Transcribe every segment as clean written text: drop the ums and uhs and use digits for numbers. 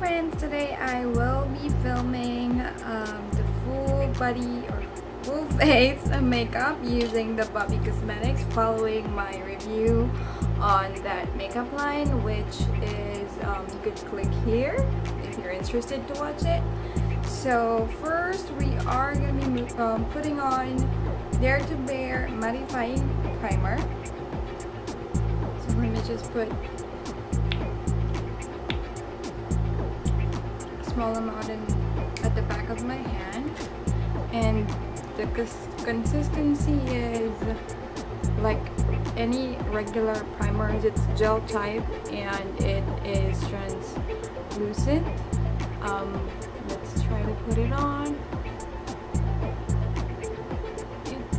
friends, today I will be filming the full body or full face makeup using the Bobbie Cosmetics, following my review on that makeup line, which is you could click here if you're interested to watch it. So first we are going to be putting on Dare to Bare Mattifying Primer. So let me just put small amount at the back of my hand, and the consistency is like any regular primers. It's gel type and it is translucent. Let's try to put it on.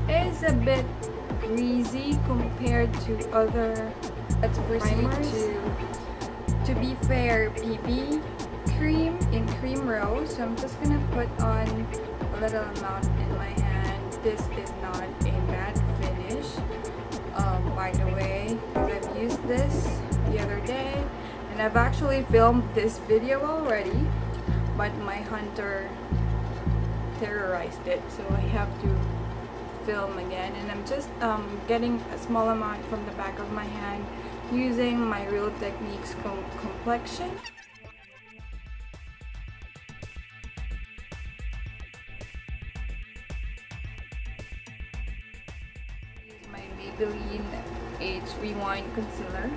It is a bit greasy compared to other primers. To be fair, BB cream in cream rose, so I'm just gonna put on a little amount in my hand. This is not a matte finish, by the way, because I've used this the other day and I've actually filmed this video already, but my hunter terrorized it, so I have to film again. And I'm just getting a small amount from the back of my hand using my Real Techniques complexion. My Maybelline Age Rewind Concealer.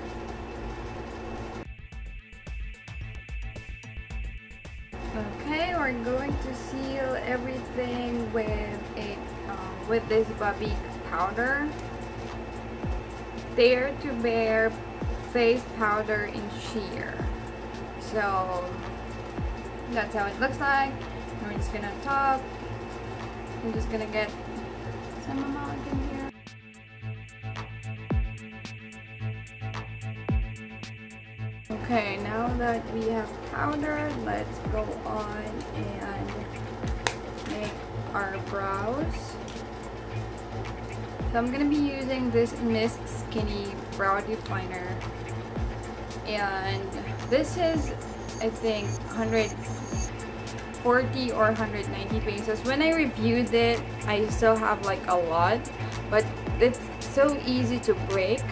Okay, we're going to seal everything with this Bobbie powder. Dare to Bare face powder in sheer. So that's how it looks like. We're just gonna top. I'm just gonna get some amount in here. Okay, now that we have powder, let's go on and make our brows. So I'm gonna be using this Miss Skinny Brow Definer, and this is, I think, 140 or 190 pesos. When I reviewed it, I still have like a lot, but it's so easy to break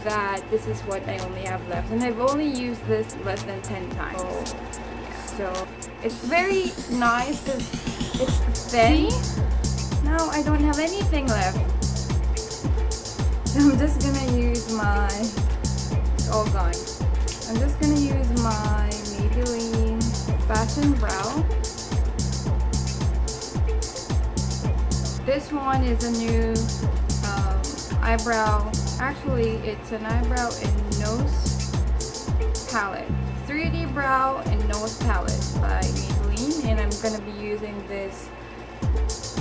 that this is what I only have left, and I've only used this less than 10 times. So it's very nice because it's thin. Now I don't have anything left, so I'm just gonna use my, it's all gone. I'm just gonna use my Maybelline Fashion Brow. This one is a new eyebrow. Actually, it's an eyebrow and nose palette. 3D brow and nose palette by Maybelline, and I'm gonna be using this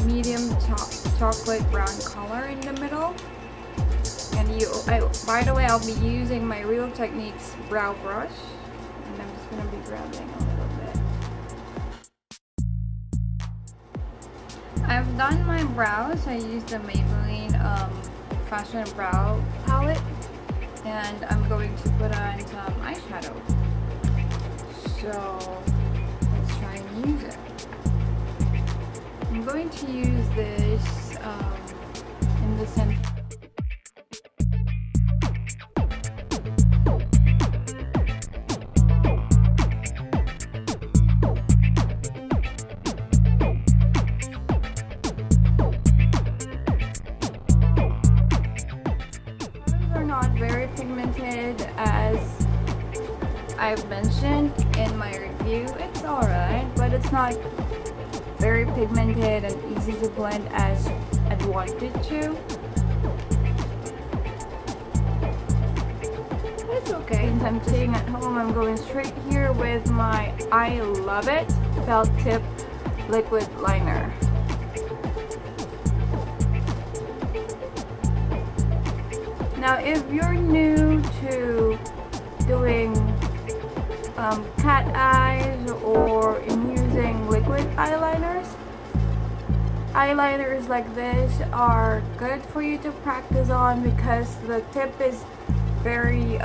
medium chocolate brown color in the middle. And by the way, I'll be using my Real Techniques brow brush, and I'm just gonna be grabbing a little bit. I've done my brows. I used the Maybelline Fashion Brow palette, and I'm going to put on some eyeshadow. So let's try and use it. I'm going to use this in the center. Not very pigmented, as I've mentioned in my review. It's alright, but it's not very pigmented and easy to blend as I'd want it to. But it's okay. Since I'm staying at home, I'm going straight here with my I Love It Felt Tip Liquid Liner. Now, if you're new to doing cat eyes or in using liquid eyeliners, eyeliners like this are good for you to practice on because the tip is very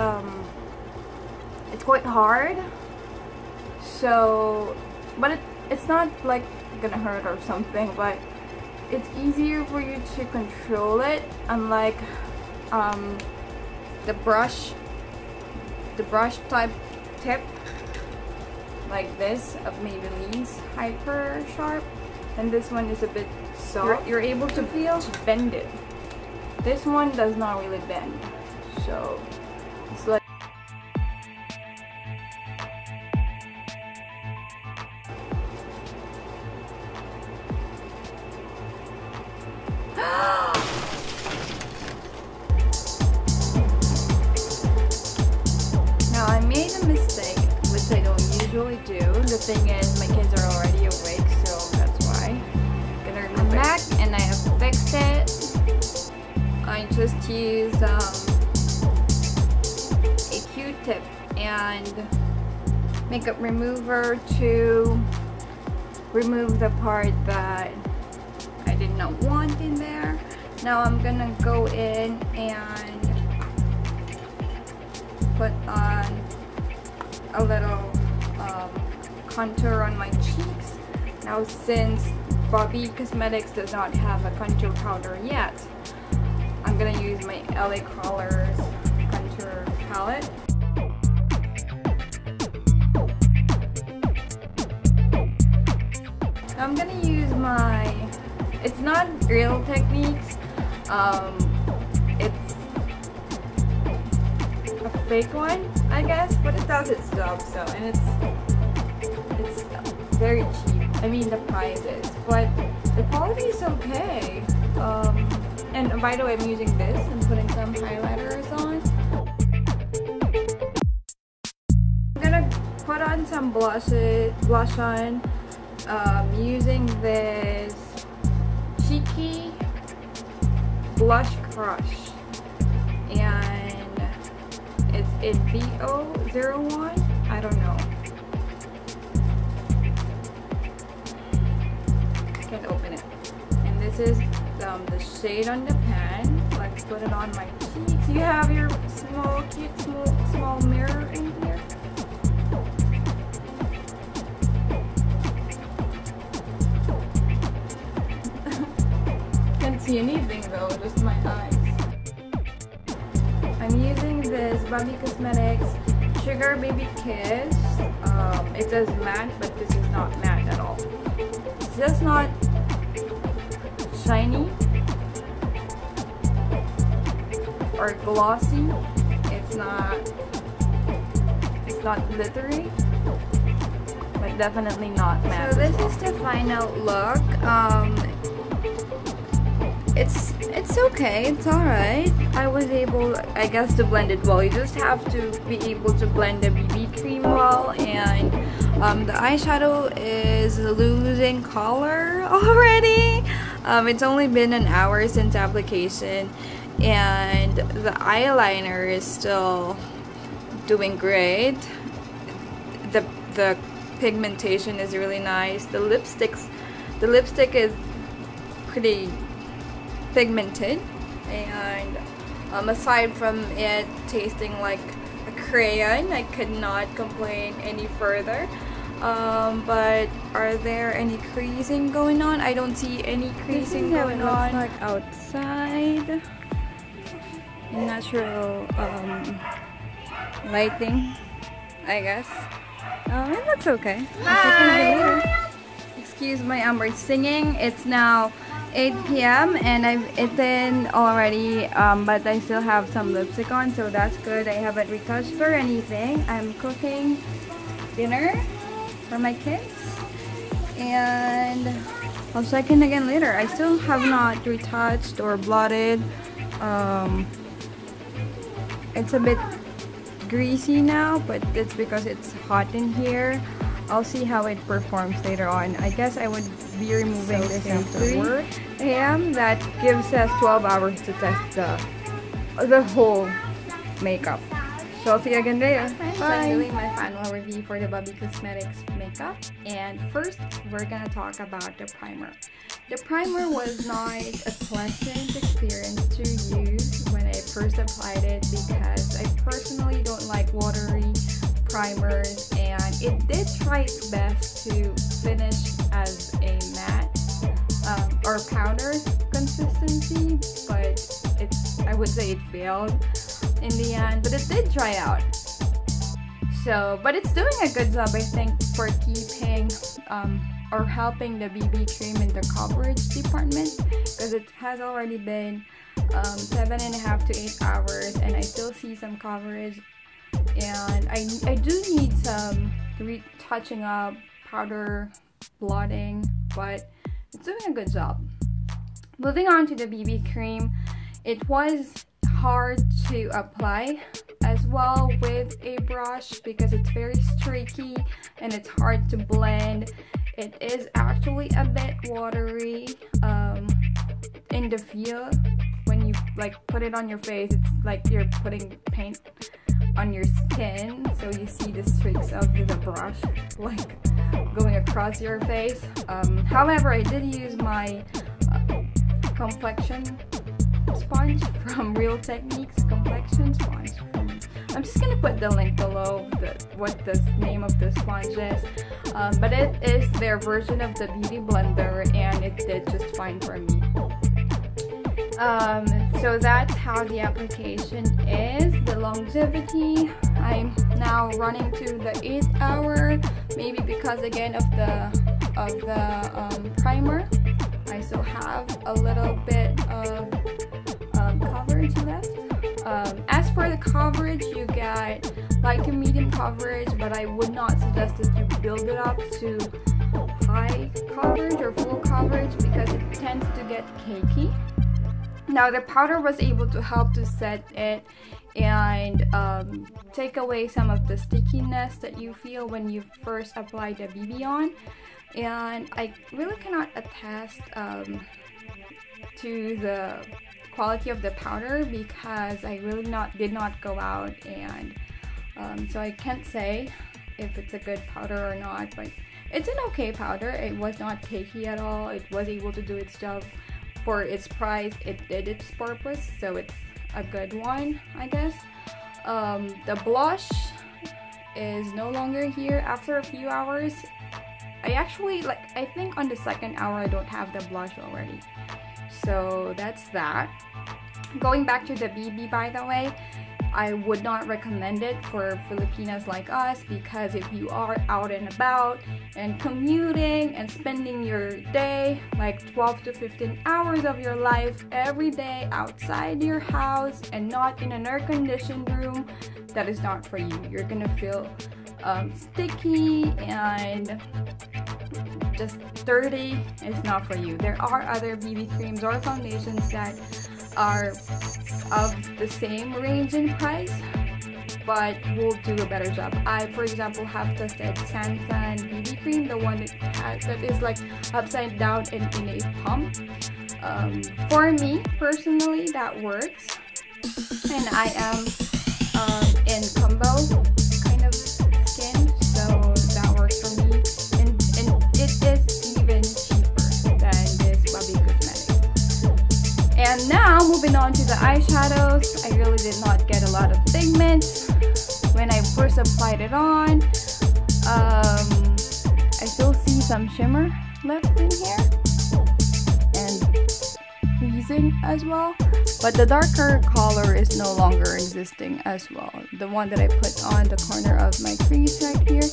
it's quite hard, So, but it's not like gonna hurt or something, but it's easier for you to control it, unlike the brush type tip like this of Maybelline's Hyper Sharp, and this one is a bit soft. You're able to bend it. This one does not really bend, so it's like now I made a mistake, which I don't usually do. The thing is, my kids are already awake, so that's why. I'm gonna remove it back, and I have fixed it. I just used a Q-tip and makeup remover to remove the part that I did not want in there. Now I'm gonna go in and put on a little contour on my cheeks. Now, since Bobbie Cosmetics does not have a contour powder yet, I'm gonna use my LA Colors contour palette. Now I'm gonna use my, it's not Real Techniques, it's a fake one, I guess, but it does its job. So, and it's very cheap. I mean, the price is, but the quality is okay. And by the way, I'm using this and putting some highlighters on. I'm gonna put on some blush on, using this Cheeky Blush Crush, and it's in BO01. I don't know. Can't open it. And this is the shade on the pan. Let's put it on my cheeks. You have your small, cute, small mirror in here. Can't see anything though, just my eyes. I'm using this Bobbie Cosmetics Sugar Baby Kiss. It says matte, but this is not matte at all. It's just not shiny or glossy. It's not glittery, but definitely not matte. So this is the final look. It's okay, it's alright. I was able, I guess, to blend it well. You just have to be able to blend the BB cream well, and the eyeshadow is losing color already. It's only been an hour since application, and the eyeliner is still doing great. The pigmentation is really nice. The lipstick is pretty pigmented, and aside from it tasting like a crayon, I could not complain any further. But are there any creasing going on? I don't see any creasing going on. It looks like outside, natural lighting, I guess. It looks okay. Hi. Excuse my singing. It's now 8 p.m. and I've eaten already, but I still have some lipstick on, so that's good. I haven't retouched or anything. I'm cooking dinner for my kids, and I'll check in again later. I still have not retouched or blotted. It's a bit greasy now, but it's because it's hot in here. I'll see how it performs later on. I guess I would be removing this after 3 a.m. That gives us 12 hours to test the whole makeup. So I'll see you again later. Bye. So I'm doing my final review for the Bobbie Cosmetics makeup, and first we're gonna talk about the primer. The primer was not a pleasant experience to use when I first applied it, because I personally don't like watery primers, and it did try its best to finish as a matte or powder consistency, but I would say it failed in the end, but it did dry out. So, but it's doing a good job, I think, for keeping or helping the BB cream in the coverage department, because it has already been 7.5 to 8 hours and I still see some coverage, and I do need some retouching up, powder blotting, but it's doing a good job. Moving on to the BB cream, it was hard to apply as well with a brush because it's very streaky and it's hard to blend. It is actually a bit watery in the feel. When you like put it on your face, it's like you're putting paint on your skin, so you see the streaks of the brush like going across your face. However, I did use my complexion sponge from Real Techniques complexion sponge. I'm just gonna put the link below what the name of the sponge is, but it is their version of the beauty blender and it did just fine for me. So that's how the application is. The longevity, I'm now running to the 8-hour, maybe because again of the primer. I still have a little bit of coverage left. As for the coverage, you get light to medium coverage, but I would not suggest that you build it up to high coverage or full coverage because it tends to get cakey. Now the powder was able to help to set it and take away some of the stickiness that you feel when you first apply the BB on, and I really cannot attest to the quality of the powder because I really did not go out, and so I can't say if it's a good powder or not, but it's an okay powder. It was not cakey at all. It was able to do its job. For its price, it did its purpose, so it's a good one, I guess. The blush is no longer here after a few hours. I actually, I think on the 2nd hour I don't have the blush already. So that's that. Going back to the BB, by the way, I would not recommend it for Filipinas like us, because if you are out and about and commuting and spending your day, like 12 to 15 hours of your life every day outside your house and not in an air-conditioned room, that is not for you. You're gonna feel sticky and just dirty. It's not for you. There are other BB creams or foundations that are of the same range in price but will do a better job. I, for example, have tested Sansan BB cream, the one that is like upside down and in a pump. For me personally, that works, and I am in combo kind of skin, so that works for me, and it is even cheaper than this Bobbie Cosmetics. And now moving on to the eyeshadows, I really did not get a lot of pigment when I first applied it on. I still see some shimmer left in here and freezing as well, but the darker color is no longer existing as well, the one that I put on the corner of my crease right here.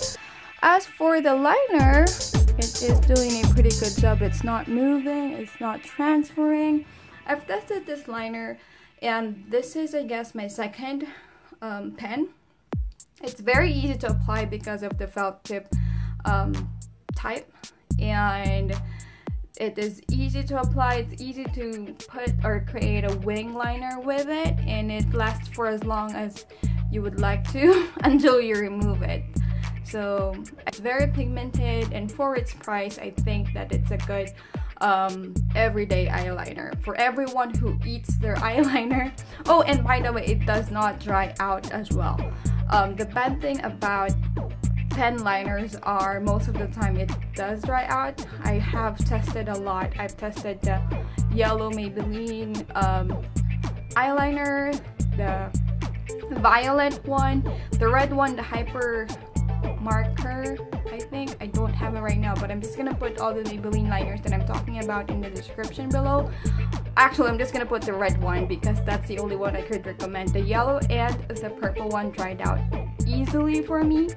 As for the liner, it is doing a pretty good job. It's not moving, it's not transferring. I've tested this liner, and this is, I guess, my second pen. It's very easy to apply because of the felt tip type, and it is easy to apply. It's easy to put or create a wing liner with it, and it lasts for as long as you would like to until you remove it. So it's very pigmented, and for its price, I think that it's a good everyday eyeliner for everyone who eats their eyeliner. Oh, and by the way, it does not dry out as well. The bad thing about pen liners are most of the time it does dry out. I have tested a lot. I've tested the yellow Maybelline eyeliner, the violet one, the red one, the hyper marker, I think. I don't have it right now, but I'm just gonna put all the Maybelline liners that I'm talking about in the description below. Actually, I'm just gonna put the red one because that's the only one I could recommend. The yellow and the purple one dried out easily for me.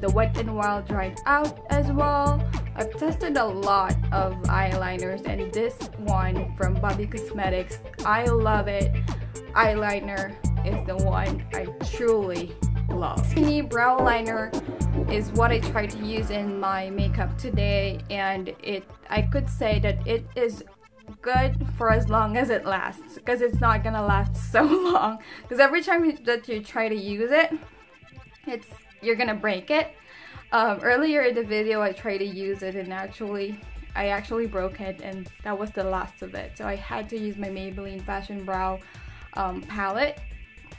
The Wet n Wild dried out as well. I've tested a lot of eyeliners, and this one from Bobbie Cosmetics, I love it. Eyeliner is the one I truly love. Skinny brow liner is what I tried to use in my makeup today, and I could say that it is good for as long as it lasts, because it's not gonna last so long, because every time that you try to use it, you're gonna break it. Earlier in the video I tried to use it, and I actually broke it, and that was the last of it. So I had to use my Maybelline Fashion Brow palette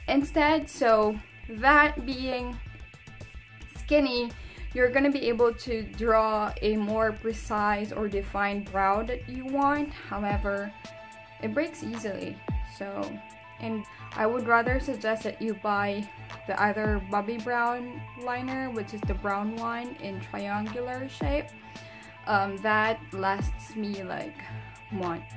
instead. So that being skinny, you're gonna be able to draw a more precise or defined brow that you want. However, it breaks easily. So, and I would rather suggest that you buy the either Bobbie Brown liner, which is the brown one in triangular shape. That lasts me like months,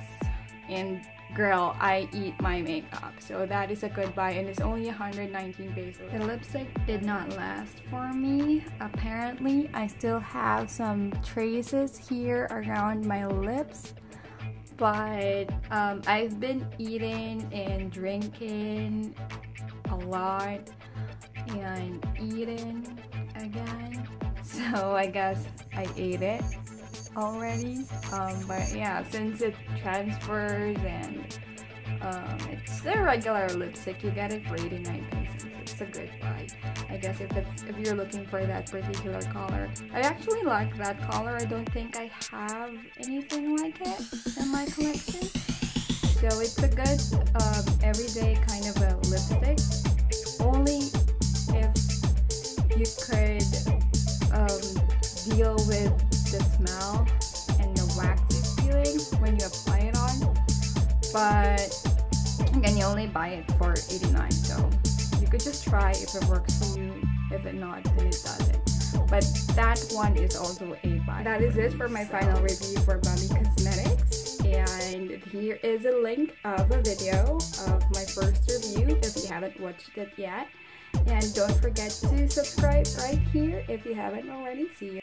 and girl, I eat my makeup, so that is a good buy, and it's only 119 pesos. The lipstick did not last for me. Apparently, I still have some traces here around my lips, but I've been eating and drinking a lot and eating again, so I guess I ate it already. But yeah, since it transfers and it's a regular lipstick, you get it for 89 pesos. It's a good buy, I guess, if you're looking for that particular color. I actually like that color. I don't think I have anything like it in my collection, so it's a good everyday kind of a lipstick. Only if you could deal with the smell and the waxy feeling when you apply it on, but again, you only buy it for 89, so you could just try if it works for you. If it not, then it doesn't. But that one is also a buy. That is it for my final review for Bobbie Cosmetics, and here is a link of a video of my first review if you haven't watched it yet. And don't forget to subscribe right here if you haven't already. See you.